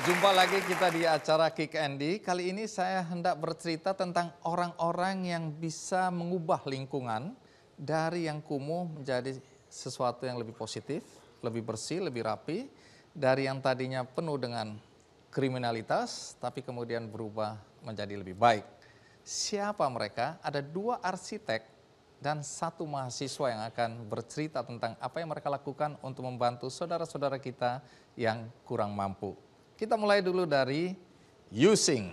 Jumpa lagi kita di acara Kick Andy. Kali ini saya hendak bercerita tentang orang-orang yang bisa mengubah lingkungan dari yang kumuh menjadi sesuatu yang lebih positif, lebih bersih, lebih rapi. Dari yang tadinya penuh dengan kriminalitas, tapi kemudian berubah menjadi lebih baik. Siapa mereka? Ada 2 arsitek dan 1 mahasiswa yang akan bercerita tentang apa yang mereka lakukan untuk membantu saudara-saudara kita yang kurang mampu. Kita mulai dulu dari Yusing.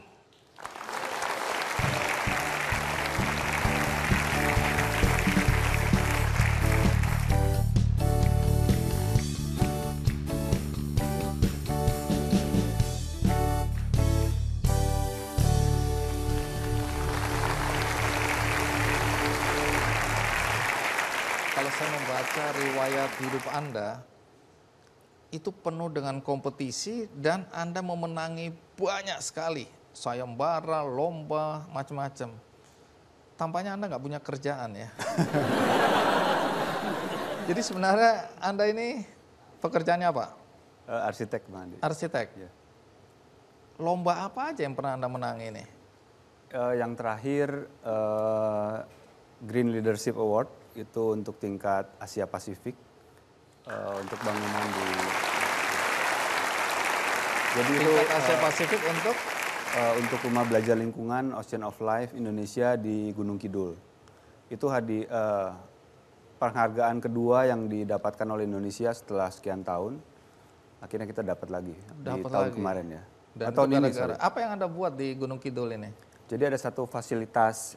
Kalau saya membaca riwayat hidup Anda, itu penuh dengan kompetisi dan Anda memenangi banyak sekali. Sayembara, lomba, macam-macam. Tampaknya Anda nggak punya kerjaan ya. Jadi sebenarnya Anda ini pekerjaannya apa? Arsitek, Bang Andi. Arsitek. Ya. Lomba apa aja yang pernah Anda menangi ini? Yang terakhir Green Leadership Award itu untuk tingkat Asia Pasifik untuk bangunan di. Jadi Tingkat itu Asia Pasifik untuk rumah belajar lingkungan Ocean of Life Indonesia di Gunung Kidul. Itu penghargaan kedua yang didapatkan oleh Indonesia setelah sekian tahun. Akhirnya kita dapat lagi di tahun kemarin ya. Dan Tahun ini, gara-gara apa yang Anda buat di Gunung Kidul ini? Jadi ada satu fasilitas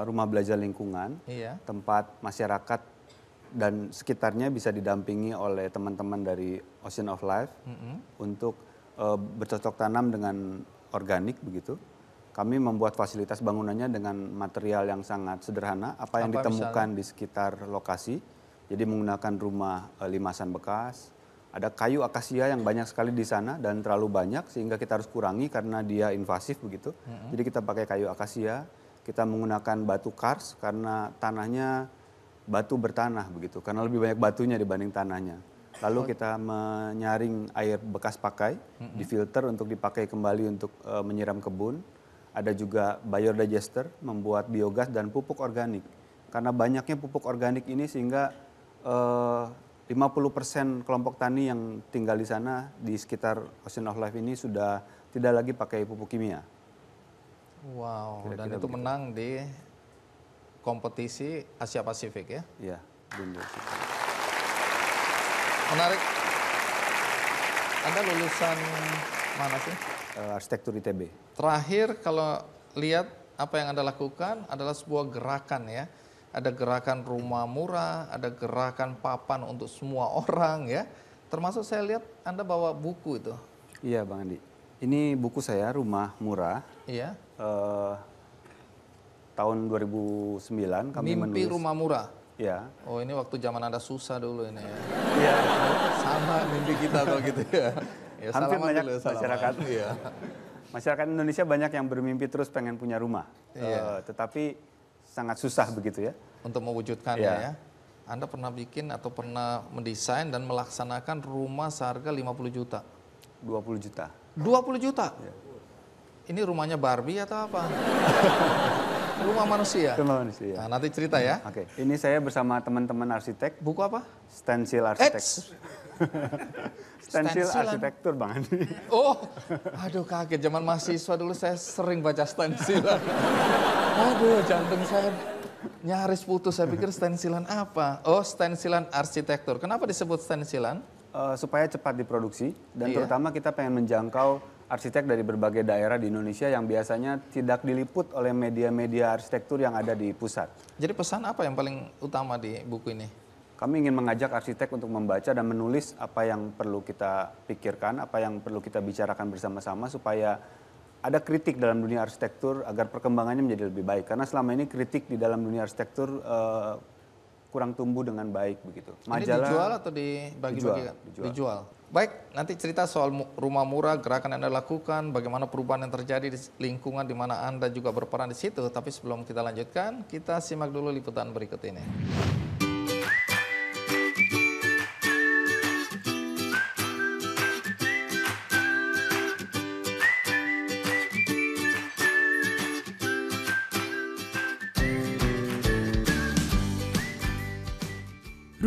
rumah belajar lingkungan, Iya. tempat masyarakat dan sekitarnya bisa didampingi oleh teman-teman dari Ocean of Life untuk bercocok tanam dengan organik begitu. Kami membuat fasilitas bangunannya dengan material yang sangat sederhana, apa yang ditemukan di sekitar lokasi. Jadi menggunakan rumah limasan bekas, ada kayu akasia yang banyak sekali di sana dan terlalu banyak sehingga kita harus kurangi karena dia invasif begitu. Jadi kita pakai kayu akasia, kita menggunakan batu kars karena tanahnya batu bertanah begitu, karena lebih banyak batunya dibanding tanahnya. Lalu kita menyaring air bekas pakai, difilter untuk dipakai kembali untuk menyiram kebun. Ada juga biodigester, membuat biogas dan pupuk organik. Karena banyaknya pupuk organik ini sehingga 50% kelompok tani yang tinggal di sana di sekitar Ocean of Life ini sudah tidak lagi pakai pupuk kimia. Wow, Kira-kira dan itu begitu. menang di kompetisi Asia Pasifik ya? Iya, benar. Menarik. Anda lulusan mana sih? Arsitektur ITB. Terakhir kalau lihat apa yang Anda lakukan adalah sebuah gerakan ya. Ada gerakan rumah murah, ada gerakan papan untuk semua orang ya. Termasuk saya lihat Anda bawa buku itu. Iya, Bang Andi. Ini buku saya, Rumah Murah. Iya. Tahun 2009 kami Mimpi menulis. rumah murah. Ya. Oh, ini waktu zaman Anda susah dulu ini ya. Iya. Sama mimpi kita kalau gitu ya. Ya, Hampir salaman banyak dulu, salaman. masyarakat. Iya. Masyarakat Indonesia banyak yang bermimpi terus pengen punya rumah. Iya. Tetapi sangat susah begitu ya. Untuk mewujudkannya Iya. ya. Anda pernah bikin atau pernah mendesain dan melaksanakan rumah seharga 50 juta. 20 juta. 20 juta? Iya. Ini rumahnya Barbie atau apa? Rumah manusia? Rumah manusia. Nah, nanti cerita ya. Oke, ini saya bersama teman-teman arsitek, Buku apa? Stensil Arsitektur. Stensil Stensilan. Arsitektur, Bang Andi. Oh, aduh kaget. Zaman mahasiswa dulu saya sering baca stensilan. Aduh, jantung saya nyaris putus. Saya pikir stensilan apa? Oh, stensilan arsitektur. Kenapa disebut stensilan? Supaya cepat diproduksi dan Iya. terutama kita pengen menjangkau arsitek dari berbagai daerah di Indonesia yang biasanya tidak diliput oleh media-media arsitektur yang ada di pusat. Jadi pesan apa yang paling utama di buku ini? Kami ingin mengajak arsitek untuk membaca dan menulis apa yang perlu kita pikirkan, apa yang perlu kita bicarakan bersama-sama supaya ada kritik dalam dunia arsitektur agar perkembangannya menjadi lebih baik. Karena selama ini kritik di dalam dunia arsitektur kurang tumbuh dengan baik begitu. Ini dijual atau dibagi-bagikan? Dijual. Baik, nanti cerita soal rumah murah, gerakan yang Anda lakukan, bagaimana perubahan yang terjadi di lingkungan di mana Anda juga berperan di situ. Tapi sebelum kita lanjutkan, kita simak dulu liputan berikut ini.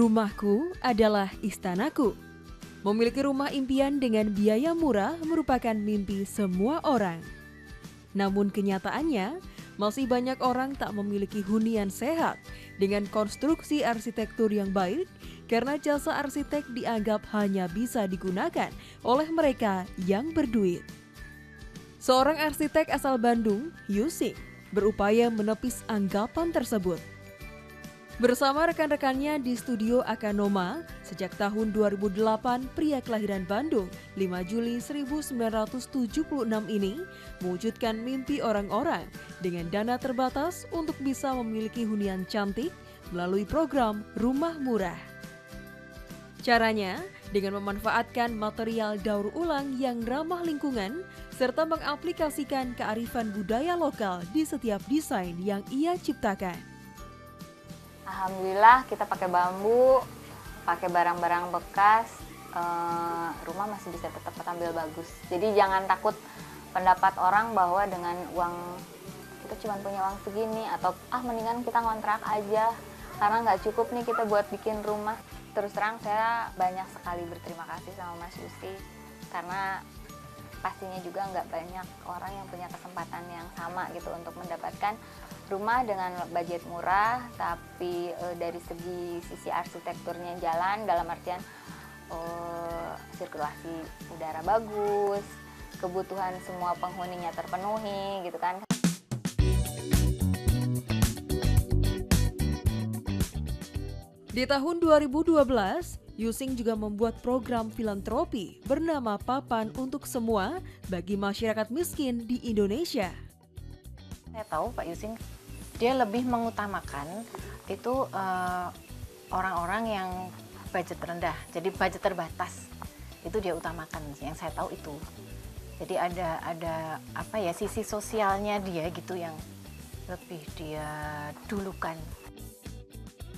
Rumahku adalah istanaku. Memiliki rumah impian dengan biaya murah merupakan mimpi semua orang. Namun kenyataannya, masih banyak orang tak memiliki hunian sehat dengan konstruksi arsitektur yang baik karena jasa arsitek dianggap hanya bisa digunakan oleh mereka yang berduit. Seorang arsitek asal Bandung, Yusing, berupaya menepis anggapan tersebut. Bersama rekan-rekannya di studio Akanoma, sejak tahun 2008, pria kelahiran Bandung, 5 Juli 1976 ini mewujudkan mimpi orang-orang dengan dana terbatas untuk bisa memiliki hunian cantik melalui program Rumah Murah. Caranya dengan memanfaatkan material daur ulang yang ramah lingkungan serta mengaplikasikan kearifan budaya lokal di setiap desain yang ia ciptakan. Alhamdulillah kita pakai bambu, pakai barang-barang bekas, rumah masih bisa tetap tampil bagus. Jadi jangan takut pendapat orang bahwa dengan uang kita cuma punya uang segini atau mendingan kita ngontrak aja karena nggak cukup nih kita buat bikin rumah. Terus terang saya banyak sekali berterima kasih sama Mas Yusi karena pastinya juga nggak banyak orang yang punya kesempatan yang sama gitu untuk mendapatkan rumah dengan budget murah, tapi dari sisi arsitekturnya jalan, dalam artian sirkulasi udara bagus, kebutuhan semua penghuninya terpenuhi gitu kan. Di tahun 2012, Yusing juga membuat program filantropi bernama Papan untuk Semua bagi masyarakat miskin di Indonesia. Saya tahu Pak Yusing, dia lebih mengutamakan itu orang-orang yang budget rendah, jadi budget terbatas. Itu dia utamakan, yang saya tahu itu. Jadi ada sisi sosialnya dia gitu yang lebih dia dulukan.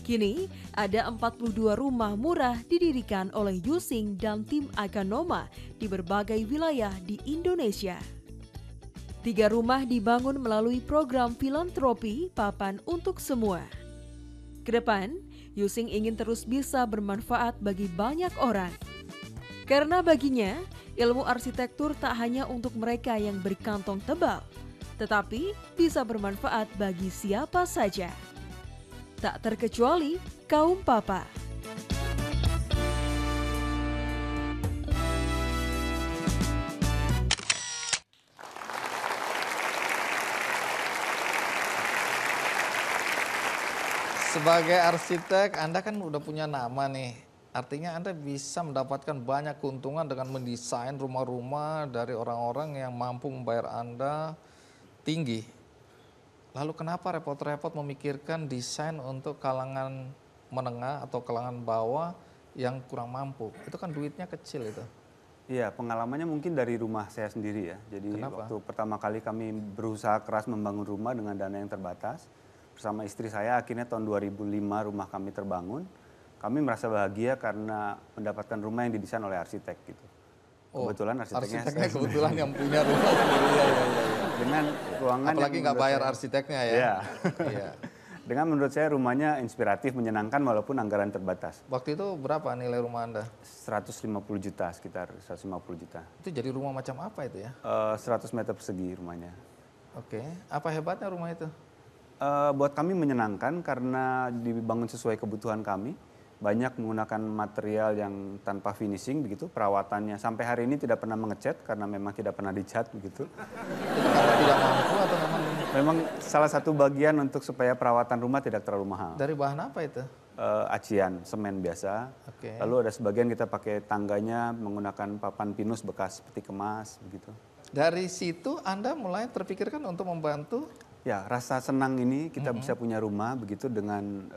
Kini, ada 42 rumah murah didirikan oleh Yusing dan tim Akanoma di berbagai wilayah di Indonesia. 3 rumah dibangun melalui program filantropi Papan untuk Semua. Kedepan, Yusing ingin terus bisa bermanfaat bagi banyak orang. Karena baginya, ilmu arsitektur tak hanya untuk mereka yang berkantong tebal, tetapi bisa bermanfaat bagi siapa saja. Tak terkecuali kaum papa. Sebagai arsitek, Anda kan udah punya nama nih. Artinya Anda bisa mendapatkan banyak keuntungan dengan mendesain rumah-rumah dari orang-orang yang mampu membayar Anda tinggi. Lalu kenapa repot-repot memikirkan desain untuk kalangan menengah atau kalangan bawah yang kurang mampu? Itu kan duitnya kecil itu. Iya, pengalamannya mungkin dari rumah saya sendiri ya. Jadi Kenapa? waktu pertama kali kami berusaha keras membangun rumah dengan dana yang terbatas, bersama istri saya akhirnya tahun 2005 rumah kami terbangun. Kami merasa bahagia karena mendapatkan rumah yang didesain oleh arsitek gitu. Kebetulan arsiteknya saya kebetulan yang punya rumah sendiri. Ya. dengan ruangan Apalagi yang nggak menurut bayar saya- arsiteknya ya. Iya. Iya. Dengan menurut saya rumahnya inspiratif, menyenangkan walaupun anggaran terbatas. Waktu itu berapa nilai rumah Anda? 150 juta, sekitar 150 juta. Itu jadi rumah macam apa itu ya? 100 meter persegi rumahnya. Oke. Apa hebatnya rumah itu? Buat kami menyenangkan karena dibangun sesuai kebutuhan kami. Banyak menggunakan material yang tanpa finishing begitu, perawatannya sampai hari ini tidak pernah mengecat karena memang tidak pernah dicat begitu. Itu karena tidak mampu atau Memang salah satu bagian untuk supaya perawatan rumah tidak terlalu mahal. dari bahan apa itu? Acian, semen biasa. Oke. Lalu ada sebagian kita pakai tangganya menggunakan papan pinus bekas peti kemas begitu. Dari situ Anda mulai terpikirkan untuk membantu. Ya, rasa senang ini kita bisa punya rumah begitu dengan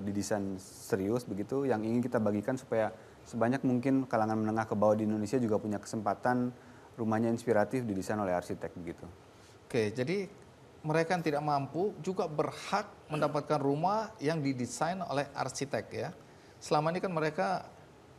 didesain serius begitu yang ingin kita bagikan supaya sebanyak mungkin kalangan menengah ke bawah di Indonesia juga punya kesempatan rumahnya inspiratif didesain oleh arsitek begitu. Oke, jadi mereka yang tidak mampu juga berhak mendapatkan rumah yang didesain oleh arsitek ya. Selama ini kan mereka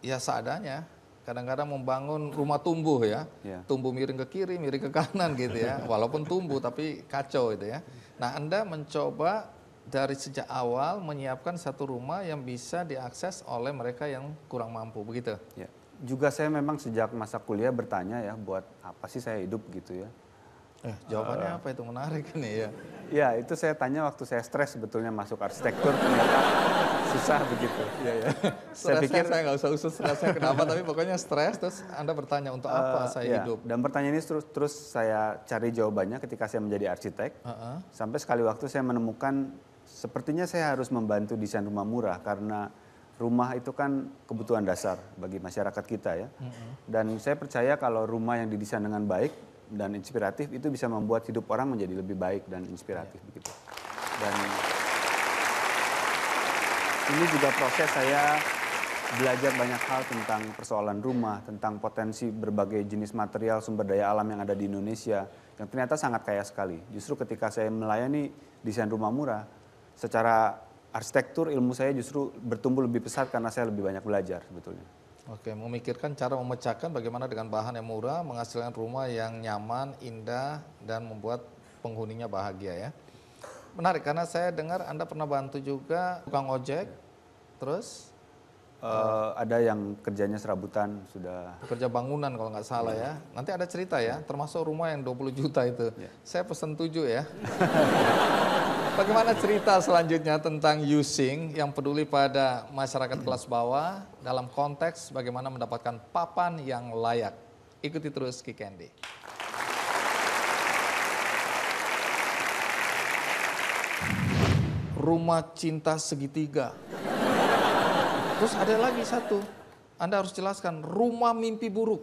ya seadanya. Kadang-kadang membangun rumah tumbuh ya, tumbuh miring ke kiri, miring ke kanan gitu ya. Walaupun tumbuh tapi kacau itu ya. Nah Anda mencoba dari sejak awal menyiapkan satu rumah yang bisa diakses oleh mereka yang kurang mampu, begitu? Ya. Juga saya memang sejak masa kuliah bertanya ya, buat apa sih saya hidup gitu ya. Jawabannya apa itu, menarik nih ya. Ya, itu saya tanya waktu saya stres sebetulnya masuk arsitektur, ternyata susah begitu. Iya, ya. Saya pikir saya nggak usah usus stresnya kenapa, tapi pokoknya stres, terus Anda bertanya untuk apa saya ya, hidup. dan pertanyaan ini terus saya cari jawabannya ketika saya menjadi arsitek. Sampai sekali waktu saya menemukan sepertinya saya harus membantu desain rumah murah, karena rumah itu kan kebutuhan dasar bagi masyarakat kita ya. Dan saya percaya kalau rumah yang didesain dengan baik dan inspiratif itu bisa membuat hidup orang menjadi lebih baik dan inspiratif begitu. Dan ini juga proses saya belajar banyak hal tentang persoalan rumah, tentang potensi berbagai jenis material sumber daya alam yang ada di Indonesia yang ternyata sangat kaya sekali. Justru ketika saya melayani desain rumah murah, secara arsitektur ilmu saya justru bertumbuh lebih pesat karena saya lebih banyak belajar sebetulnya. Oke, memikirkan cara memecahkan bagaimana dengan bahan yang murah menghasilkan rumah yang nyaman, indah, dan membuat penghuninya bahagia ya. Menarik, karena saya dengar Anda pernah bantu juga tukang ojek, terus Ada yang kerjanya serabutan sudah. pekerja bangunan kalau nggak salah ya. Nanti ada cerita ya, termasuk rumah yang 20 juta itu. Saya pesen 7 ya. Bagaimana cerita selanjutnya tentang using yang peduli pada masyarakat kelas bawah dalam konteks bagaimana mendapatkan papan yang layak. Ikuti terus Ki Candy. Rumah cinta segitiga. Terus ada lagi satu, Anda harus jelaskan rumah mimpi buruk.